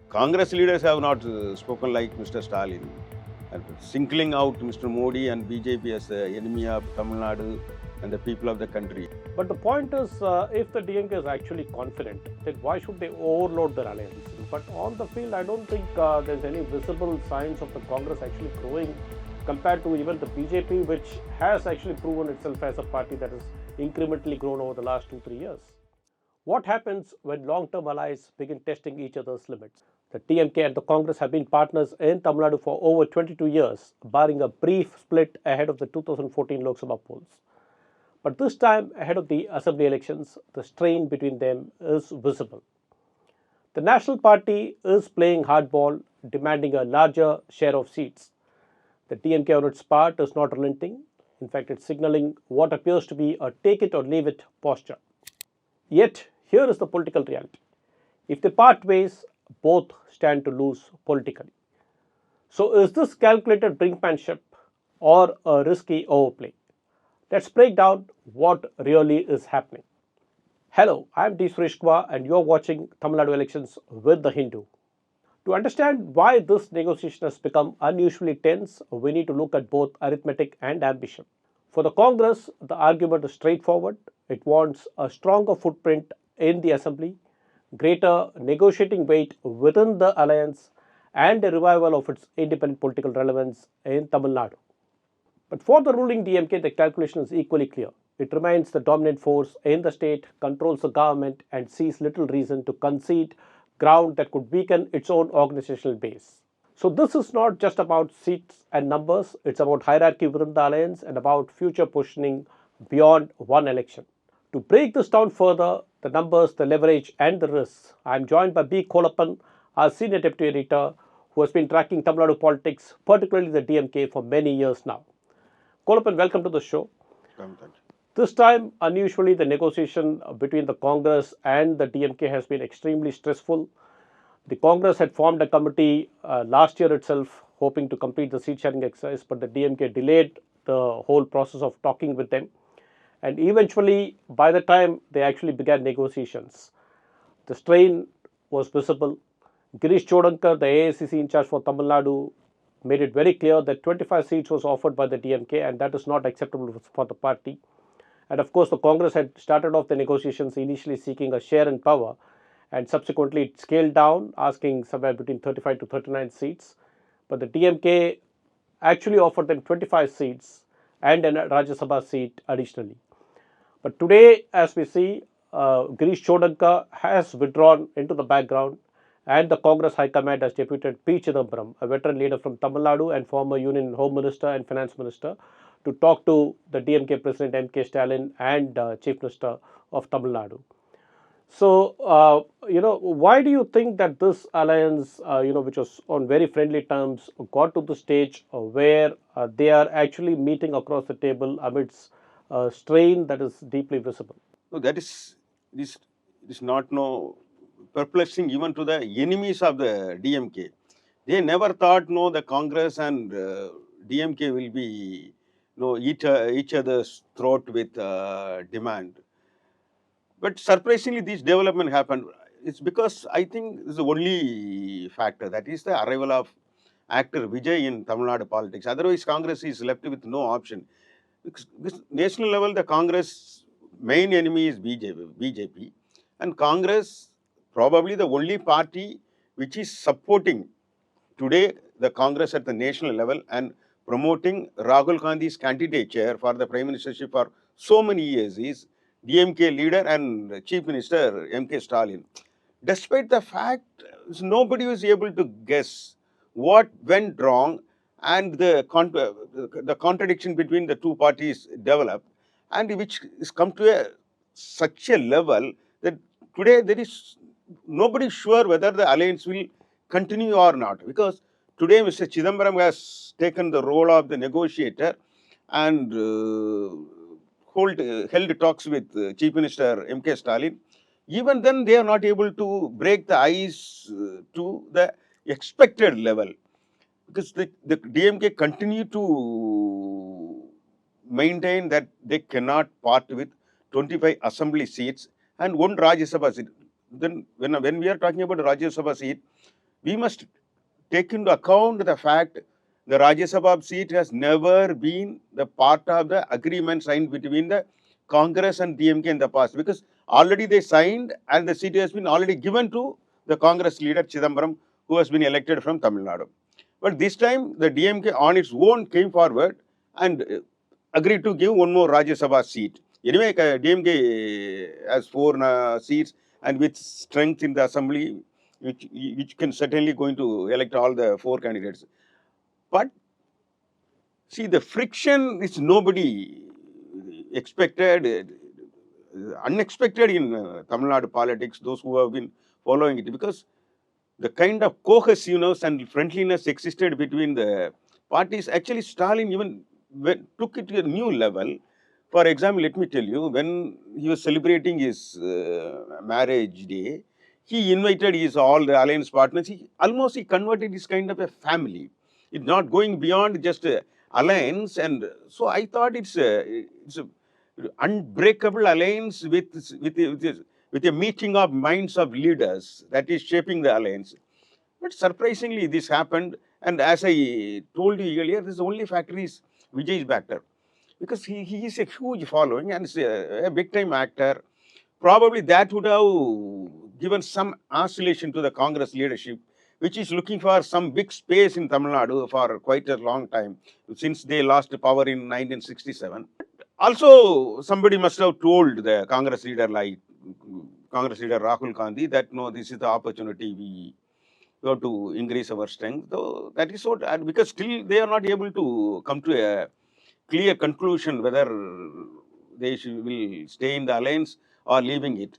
Congress leaders have not spoken like Mr. Stalin, and singling out Mr. Modi and BJP as the enemy of Tamil Nadu and the people of the country. But the point is, if the DMK is actually confident, then why should they overload their alliance? But on the field, I don't think there's any visible signs of the Congress actually growing compared to even the BJP, which has actually proven itself as a party that has incrementally grown over the last 2-3 years. What happens when long-term allies begin testing each other's limits? The DMK and the Congress have been partners in Tamil Nadu for over 22 years, barring a brief split ahead of the 2014 Lok Sabha polls. But this time, ahead of the assembly elections, the strain between them is visible. The National Party is playing hardball, demanding a larger share of seats. The DMK on its part is not relenting. In fact, it's signaling what appears to be a take it or leave it posture. Yet, here is the political reality. If they part ways, both stand to lose politically. So, is this calculated brinkmanship or a risky overplay? Let's break down what really is happening. Hello, I'm D. Sureshkwa and you're watching Tamil Nadu elections with the Hindu. To understand why this negotiation has become unusually tense, we need to look at both arithmetic and ambition. For the Congress, the argument is straightforward. It wants a stronger footprint in the assembly, greater negotiating weight within the alliance, and a revival of its independent political relevance in Tamil Nadu. But for the ruling DMK, the calculation is equally clear. It remains the dominant force in the state, controls the government, and sees little reason to concede ground that could weaken its own organizational base. So, this is not just about seats and numbers, it's about hierarchy within the alliance and about future positioning beyond one election. To break this down further, the numbers, the leverage, and the risks, I am joined by B. Kolappan, our senior deputy editor, who has been tracking Tamil Nadu politics, particularly the DMK, for many years now. Kolappan, welcome to the show. Thank you. This time, unusually, the negotiation between the Congress and the DMK has been extremely stressful. The Congress had formed a committee last year itself, hoping to complete the seat sharing exercise, but the DMK delayed the whole process of talking with them. And eventually, by the time they actually began negotiations, the strain was visible. Girish Chodankar, the AICC in charge for Tamil Nadu, made it very clear that 25 seats was offered by the DMK and that is not acceptable for the party. And of course, the Congress had started off the negotiations initially seeking a share in power and subsequently it scaled down, asking somewhere between 35 to 39 seats. But the DMK actually offered them 25 seats and a Rajya Sabha seat additionally. But today, as we see, Girish Chodankar has withdrawn into the background and the Congress High Command has deputed P. Chidambaram, a veteran leader from Tamil Nadu and former Union Home Minister and Finance Minister, to talk to the DMK President M.K. Stalin and Chief Minister of Tamil Nadu. So, why do you think that this alliance, which was on very friendly terms, got to the stage where they are actually meeting across the table amidst strain that is deeply visible? No, that is not perplexing even to the enemies of the DMK. They never thought the Congress and DMK will be each other's throat with demand. But surprisingly, this development happened. It's because I think this is the only factor, that is the arrival of actor Vijay in Tamil Nadu politics. Otherwise, Congress is left with no option. Because national level, the Congress main enemy is BJP, and Congress probably the only party which is supporting today the Congress at the national level and promoting Rahul Gandhi's candidature for the Prime Ministership for so many years is DMK leader and Chief Minister M.K. Stalin. Despite the fact nobody was able to guess what went wrong and the contradiction between the two parties developed, and which is come to such a level that today there is nobody sure whether the alliance will continue or not, because today Mr. Chidambaram has taken the role of the negotiator and held talks with Chief Minister M.K. Stalin. Even then, they are not able to break the ice to the expected level, because the DMK continue to maintain that they cannot part with 25 assembly seats and one Rajya Sabha seat. Then when we are talking about Rajya Sabha seat, we must take into account the fact the Rajya Sabha seat has never been the part of the agreement signed between the Congress and DMK in the past, because already they signed and the seat has been already given to the Congress leader Chidambaram, who has been elected from Tamil Nadu. But this time the DMK on its own came forward and agreed to give one more Rajya Sabha seat. Anyway, DMK has 4 seats and with strength in the assembly, which can certainly going to elect all the 4 candidates. But see, the friction is nobody expected, unexpected in Tamil Nadu politics, those who have been following it, because the kind of cohesiveness and friendliness existed between the parties. Actually, Stalin even took it to a new level. For example, let me tell you, when he was celebrating his marriage day, he invited his all the alliance partners. He converted his kind of a family. It's not going beyond just alliance, and so I thought it's a unbreakable alliance with a meeting of minds of leaders that is shaping the alliance. But surprisingly, this happened. And as I told you earlier, this only factor is Vijay's factor, because he is a huge following and is a big time actor. Probably that would have given some oscillation to the Congress leadership, which is looking for some big space in Tamil Nadu for quite a long time, since they lost power in 1967. Also, somebody must have told the Congress leader, like Congress leader Rahul Gandhi, that no, this is the opportunity we have to increase our strength. So that is what, and because still they are not able to come to a clear conclusion whether will stay in the alliance or leaving it.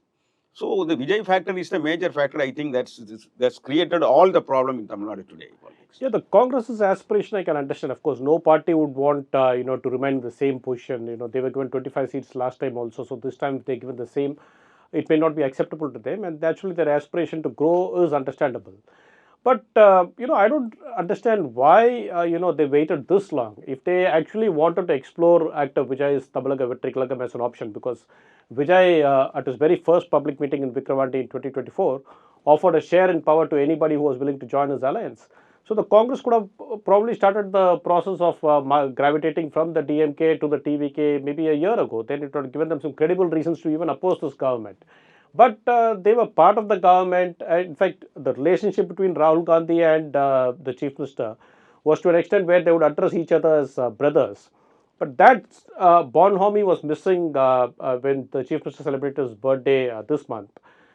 So the Vijay factor is the major factor. I think that's created all the problem in Tamil Nadu today. Politics. Yeah, the Congress's aspiration I can understand. Of course, no party would want to remain in the same position. They were given 25 seats last time also, so this time if they're given the same, it may not be acceptable to them, and actually their aspiration to grow is understandable. But I don't understand why they waited this long. If they actually wanted to explore actor Vijay's Tabalaga Vetrikalagam as an option, because Vijay at his very first public meeting in Vikramandi in 2024 offered a share in power to anybody who was willing to join his alliance. So the Congress could have probably started the process of gravitating from the DMK to the TVK maybe a year ago. Then it would have given them some credible reasons to even oppose this government. But they were part of the government. In fact, the relationship between Rahul Gandhi and the chief minister was to an extent where they would address each other as brothers. But that bonhomie was missing when the chief minister celebrated his birthday this month,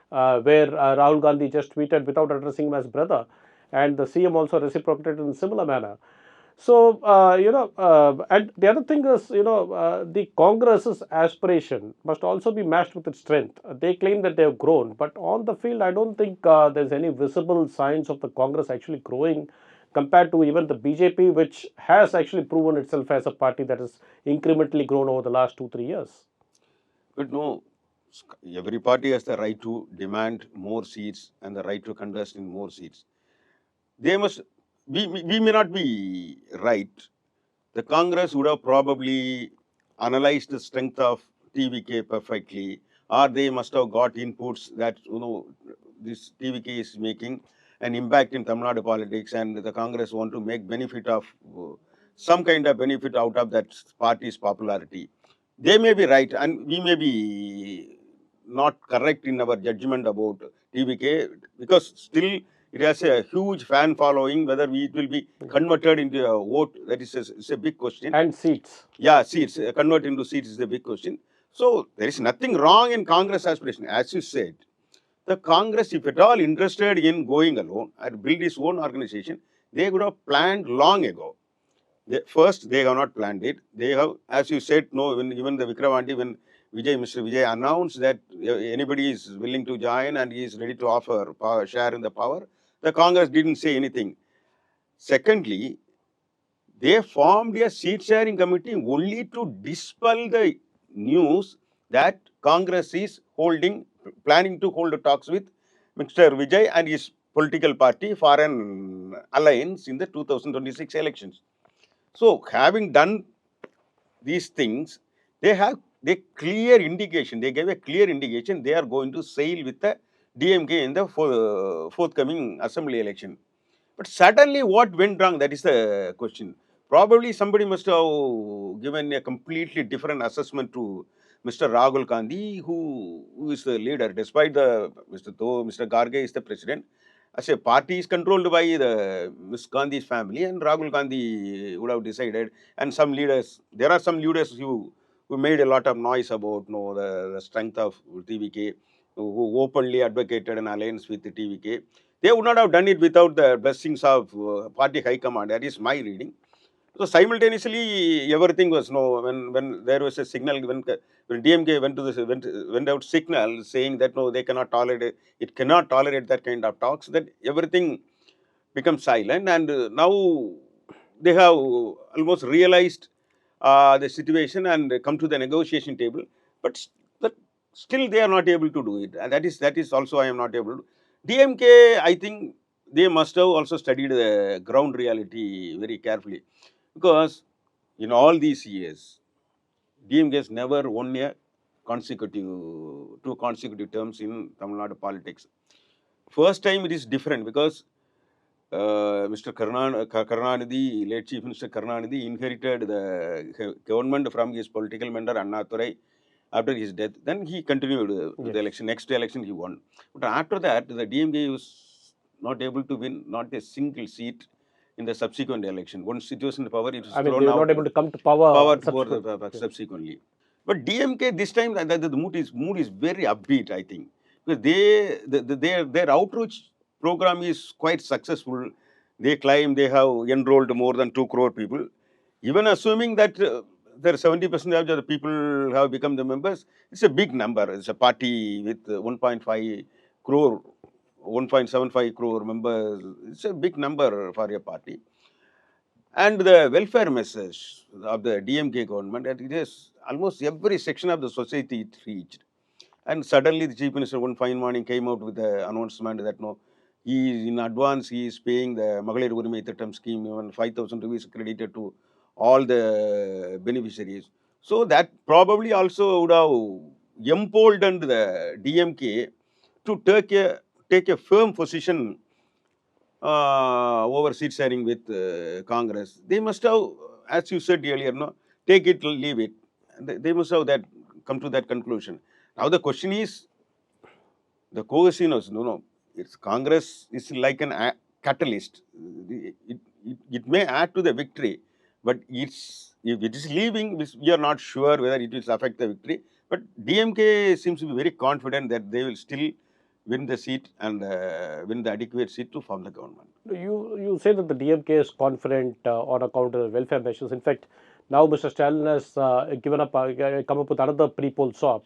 where Rahul Gandhi just tweeted without addressing him as brother, and the CM also reciprocated in a similar manner. So, and the other thing is, the Congress's aspiration must also be matched with its strength. They claim that they have grown, but on the field, I don't think there's any visible signs of the Congress actually growing compared to even the BJP, which has actually proven itself as a party that has incrementally grown over the last 2-3 years. But no, every party has the right to demand more seats and the right to contest in more seats. They must, we may not be right. The Congress would have probably analyzed the strength of TVK perfectly, or they must have got inputs that, this TVK is making an impact in Tamil Nadu politics, and the Congress want to make benefit of some kind of benefit out of that party's popularity. They may be right, and we may be not correct in our judgment about TVK, because still it has a huge fan following. Whether it will be converted into a vote, that is a big question. And seats. Yeah, seats. Convert into seats is a big question. So there is nothing wrong in Congress aspiration. As you said, the Congress, if at all interested in going alone and build its own organization, they would have planned long ago. First, they have not planned it. They have, as you said, no, even the Vikramandi, when Mr. Vijay announced that anybody is willing to join and he is ready to offer power, share in the power, the Congress didn't say anything. Secondly, they formed a seat sharing committee only to dispel the news that Congress is planning to hold talks with Mr. Vijay and his political party for an alliance in the 2026 elections. So, having done these things, they gave a clear indication they are going to sail with the DMK in the forthcoming assembly election. But suddenly, what went wrong? That is the question. Probably somebody must have given a completely different assessment to Mr. Rahul Gandhi, who is the leader. Despite Mr. Garge is the president, as a party is controlled by the Ms. Gandhi's family, and Rahul Gandhi would have decided. And some leaders, there are some leaders who made a lot of noise about the strength of TVK, who openly advocated an alliance with the TVK. They would not have done it without the blessings of party high command. That is my reading. So simultaneously, everything was when there was a signal when DMK went out signal saying that no, they cannot tolerate it cannot tolerate that kind of talks. That everything becomes silent, and now they have almost realized the situation and come to the negotiation table. But still, they are not able to do it. And that is also I am not able to. DMK, I think they must have also studied the ground reality very carefully, because in all these years, DMK has never won a two consecutive terms in Tamil Nadu politics. First time it is different because Mr. Karunanidhi, late Chief Minister Karunanidhi, inherited the government from his political mentor Annadurai after his death. Then he continued the election. Next election he won. But after that, the DMK was not able to win not a single seat in the subsequent election. Once it was in power, it was I mean, thrown they were out not able to come to power subsequently. But DMK this time the mood is very upbeat, I think, because their outreach program is quite successful. They claim they have enrolled more than 2 crore people. Even assuming that there 70% of the people have become the members, it's a big number. It's a party with 1.5 crore, 1.75 crore members. It's a big number for a party. And the welfare message of the DMK government, that it is almost every section of the society it reached. And suddenly the Chief Minister one fine morning came out with the announcement that no, in advance he is paying the Magalir Urimai Thittam scheme, even 5,000 rupees credited to all the beneficiaries. So that probably also would have emboldened the DMK to take a firm position over seat sharing with Congress. They must have, as you said earlier, no, take it, leave it. They must have come to that conclusion. Now the question is, the cohesion, no, it's Congress is like an catalyst. It may add to the victory, but if it is leaving, we are not sure whether it will affect the victory. But DMK seems to be very confident that they will still win the seat and win the adequate seat to form the government. You say that the DMK is confident on account of the welfare measures. In fact, now Mr. Stalin has come up with another pre-poll swap.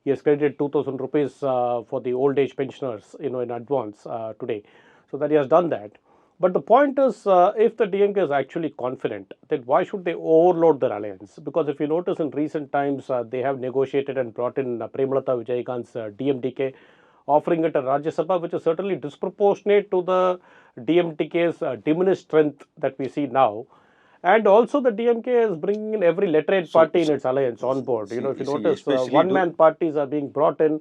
He has credited 2,000 rupees for the old age pensioners, in advance today. So that he has done that. But the point is, if the DMK is actually confident, then why should they overload their alliance? Because if you notice in recent times, they have negotiated and brought in Premalata Vijayakant's DMDK, offering it a Rajya Sabha, which is certainly disproportionate to the DMDK's diminished strength that we see now. And also the DMK is bringing in every letterhead party in its alliance on board. If you notice, one-man parties are being brought in.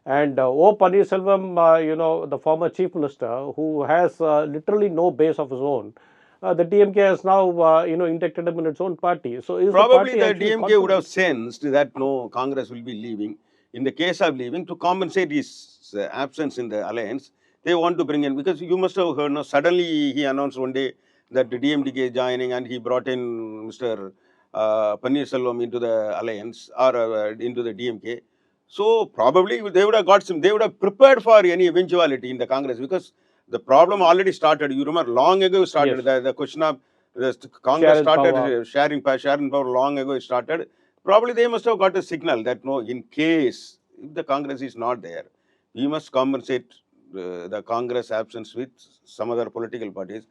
And O. Pannirselvam, the former chief minister, who has literally no base of his own, the DMK has now, inducted him in its own party. So is probably the DMK would have sensed that no, Congress will be leaving. In the case of leaving, to compensate his absence in the alliance, they want to bring in, because you must have heard, no, suddenly he announced one day that the DMDK is joining, and he brought in Mr. Pannirselvam into the alliance or into the DMK. So probably they would have prepared for any eventuality in the Congress, because the problem already started. You remember long ago started. Yes. The question of the Congress sharing power long ago started. Probably they must have got a signal that no, in case if the Congress is not there, we must compensate the Congress absence with some other political parties.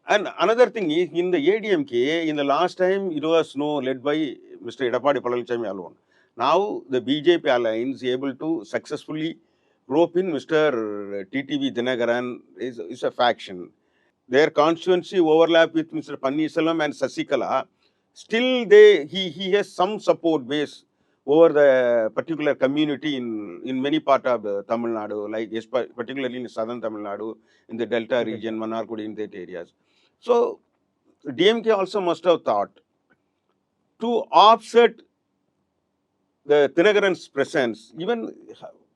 And another thing is, in the ADMK, in the last time, it was led by Mr. Edappadi Palanichami alone. Now, the BJP alliance is able to successfully rope in Mr. TTV Dinagaran is a faction. Their constituency overlap with Mr. Pannirselvam and Sasikala. Still, he has some support base over the particular community in many part of Tamil Nadu, like particularly in southern Tamil Nadu, in the Delta region, Manarkudi, in that areas. So DMK also must have thought to offset the Tinagaran's presence, even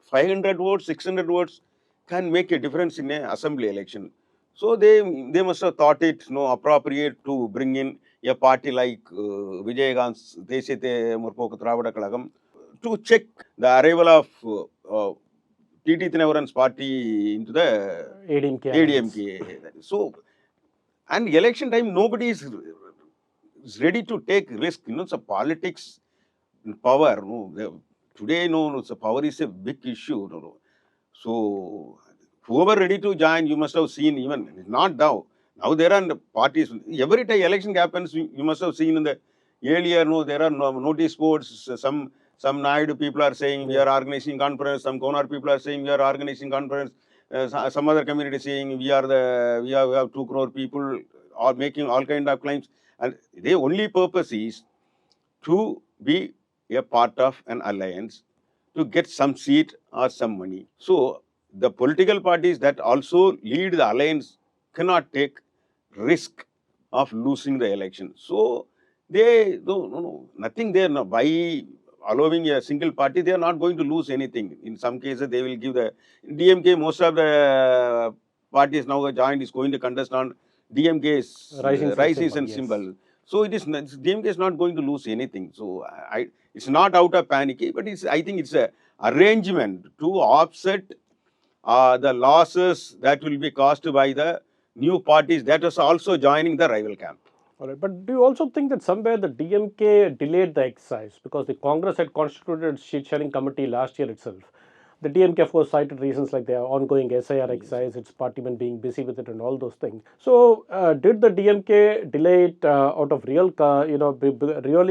500 votes, 600 votes can make a difference in an assembly election. So they must have thought it appropriate to bring in a party like Vijayagant's Desite Murpoku Dravida Kalagam to check the arrival of T.T. Tinavaran's party into the ADMK. So, and election time, nobody is ready to take risk. So politics, power. Today, so power is a big issue. So whoever ready to join, you must have seen even not now. Now there are parties. Every time election happens, you must have seen in the earlier. There are notice boards. Some Naidu people are saying we are organizing conference. Some Konar people are saying we are organizing conference. Some other community saying we have 2 crore people are making all kind of claims, and the only purpose is to be a part of an alliance to get some seat or some money. So the political parties that also lead the alliance cannot take risk of losing the election. So they nothing there. By allowing a single party, they are not going to lose anything. In some cases, they will give the DMK. Most of the parties now joined is going to contest on DMK's rising symbol. So DMK is not going to lose anything. So it's not out of panic, but I think it's a arrangement to offset the losses that will be caused by the new parties that is also joining the rival camp. All right, but do you also think that somewhere the DMK delayed the exercise because the Congress had constituted its seat sharing committee last year itself? The DMK, of course, cited reasons like their ongoing SIR exercise, its partymen being busy with it, and all those things. So, did the DMK delay it out of really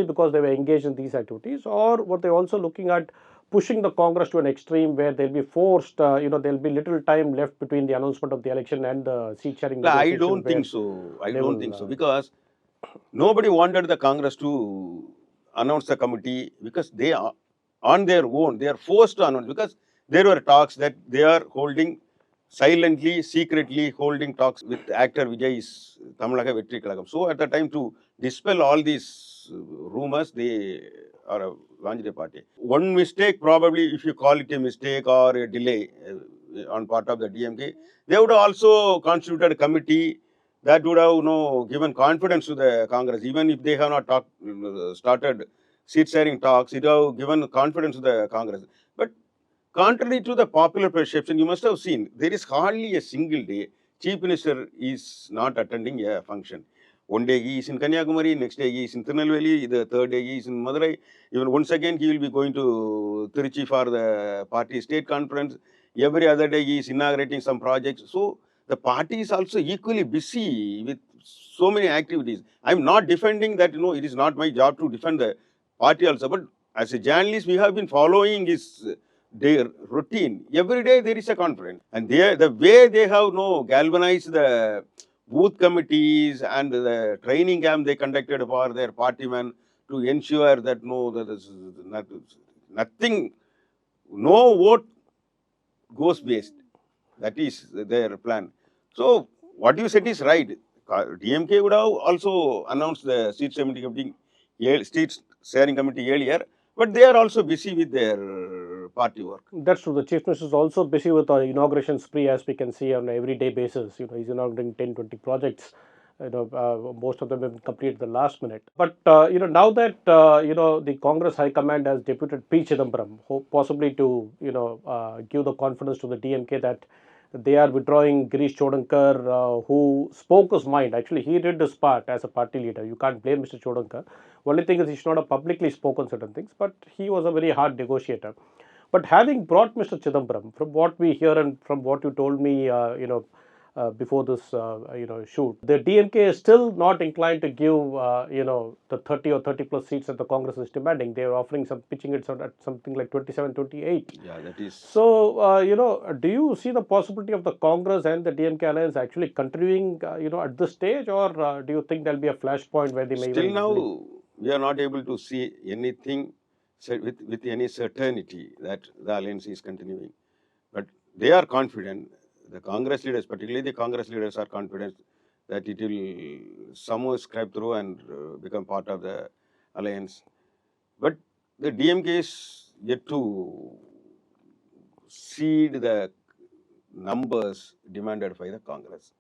because they were engaged in these activities, or were they also looking at pushing the Congress to an extreme where they'll be forced, there'll be little time left between the announcement of the election and the seat sharing negotiation? I don't think so. I don't think so, because nobody wanted the Congress to announce the committee, because they are on their own. They are forced to announce, because there were talks that they are holding silently, secretly holding talks with actor Vijay's Tamilaka Vetri Kalagam. So at the time, to dispel all these rumors, they are launched a party. One mistake, probably, if you call it a mistake or a delay on part of the DMK, they would also constituted a committee that would have given confidence to the Congress. Even if they have not started seat sharing talks, it would have given confidence to the Congress. But contrary to the popular perception, you must have seen, there is hardly a single day Chief Minister is not attending a function. One day he is in Kanyakumari, next day he is in Tirunelveli, the third day he is in Madurai. Even once again he will be going to Trichy for the party state conference. Every other day he is inaugurating some projects. So the party is also equally busy with so many activities. I am not defending that, it is not my job to defend the party also. But as a journalist, we have been following their routine. Every day there is a conference. And the way they have galvanized the booth committees and the training camp they conducted for their partymen to ensure that there is nothing, no vote goes waste. That is their plan. So what you said is right. DMK would have also announced the seat sharing committee earlier, but they are also busy with their party work. That's true. The Chief Minister is also busy with our inauguration spree, as we can see on an everyday basis. He's inaugurating 10, 20 projects. Most of them have been completed at the last minute. But now that the Congress High Command has deputed P. Chidambaram, possibly to give the confidence to the DMK that they are withdrawing Girish Chodankar, who spoke his mind. Actually, he did his part as a party leader. You can't blame Mr. Chodankar. Only thing is, he should not have publicly spoken certain things, but he was a very hard negotiator. But having brought Mr. Chidambaram, from what we hear and from what you told me, before this, shoot, the DMK is still not inclined to give, the 30 or 30 plus seats that the Congress is demanding. They are offering pitching it at something like 27, 28. Yeah, that is. So, do you see the possibility of the Congress and the DMK alliance actually continuing, at this stage, or do you think there'll be a flashpoint where they may still now we are not able to see anything with any certainty that the alliance is continuing. But they are confident, the Congress leaders, particularly the Congress leaders, are confident that it will somehow scrape through and become part of the alliance. But the DMK is yet to cede the numbers demanded by the Congress.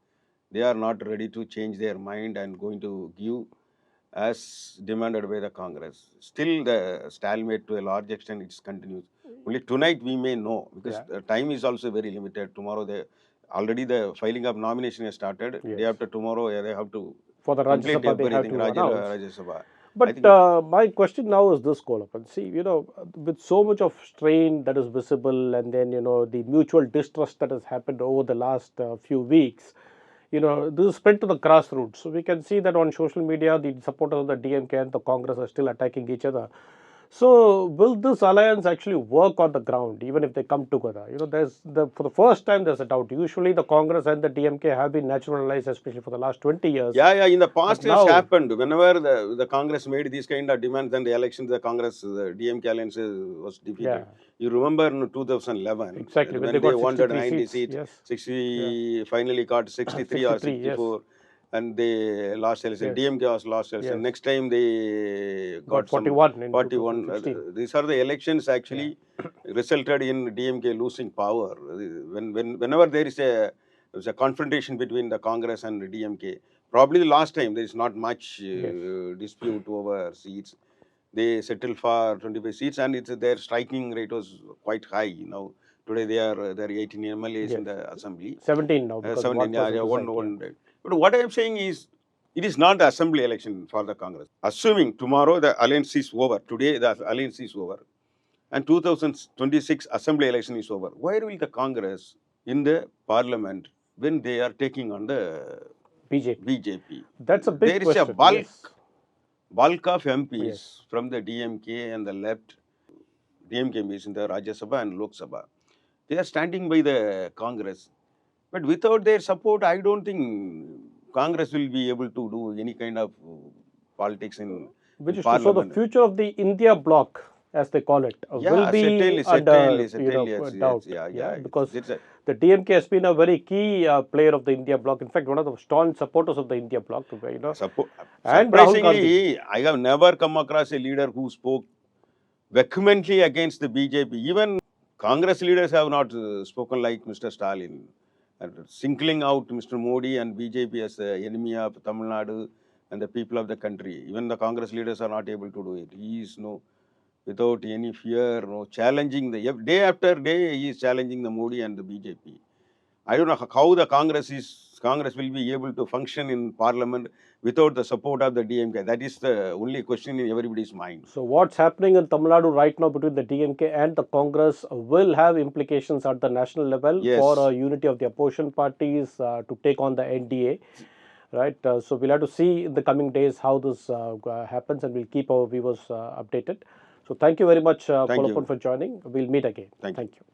They are not ready to change their mind and going to give as demanded by the Congress. Still, the stalemate to a large extent it continues. Only tonight we may know, because the time is also very limited. Tomorrow, already the filing of nomination has started. Yes. Day after tomorrow, they have to For the Rajya complete Sabha, they have everything. to announce. Rajya Sabha. But my question now is this, Kolapan. See, with so much of strain that is visible, and then, the mutual distrust that has happened over the last few weeks, this is spread to the grassroots. So we can see that on social media, the supporters of the DMK and the Congress are still attacking each other. So will this alliance actually work on the ground, even if they come together? For the first time, there's a doubt. Usually, the Congress and the DMK have been naturalized, especially for the last 20 years. Yeah. In the past, But now, it's happened. Whenever the Congress made these kind of demands, then the elections, the DMK alliance was defeated. Yeah. You remember in 2011, Exactly, when they they got wanted 63 90 seats, seats, yes. 60 finally got 63 or 63, yes. 64, and they lost election. Yes. DMK was lost election. Yes. Next time they Got some 41 in 41. 2016. These are the elections actually resulted in DMK losing power. Whenever there is a confrontation between the Congress and the DMK, probably the last time there is not much dispute over seats. They settled for 25 seats, and their striking rate was quite high. Today there are 18 MLAs in the assembly. 17 now. Because 17, one. But what I am saying is, it is not the assembly election for the Congress. Assuming tomorrow the alliance is over, today the alliance is over, and 2026 assembly election is over, where will the Congress in the parliament when they are taking on the BJP? That's a big question. There is a bulk of MPs from the DMK and the left, DMK MPs in the Rajya Sabha and Lok Sabha. They are standing by the Congress. But without their support, I don't think Congress will be able to do any kind of politics in Which is parliament. So the future of the India bloc, as they call it, will be under doubt. Because the DMK has been a very key player of the India bloc. In fact, one of the staunch supporters of the India bloc. Surprisingly, I have never come across a leader who spoke vehemently against the BJP. Even Congress leaders have not spoken like Mr. Stalin, singling out Mr. Modi and BJP as the enemy of Tamil Nadu and the people of the country. Even the Congress leaders are not able to do it. He is without any fear, challenging day after day. He is challenging the Modi and the BJP. I don't know how the Congress will be able to function in Parliament without the support of the DMK. That is the only question in everybody's mind. So what's happening in Tamil Nadu right now between the DMK and the Congress will have implications at the national level for unity of the opposition parties to take on the NDA. Right. So we'll have to see in the coming days how this happens, and we'll keep our viewers updated. So thank you very much, Kolapan, for joining. We'll meet again. Thank you.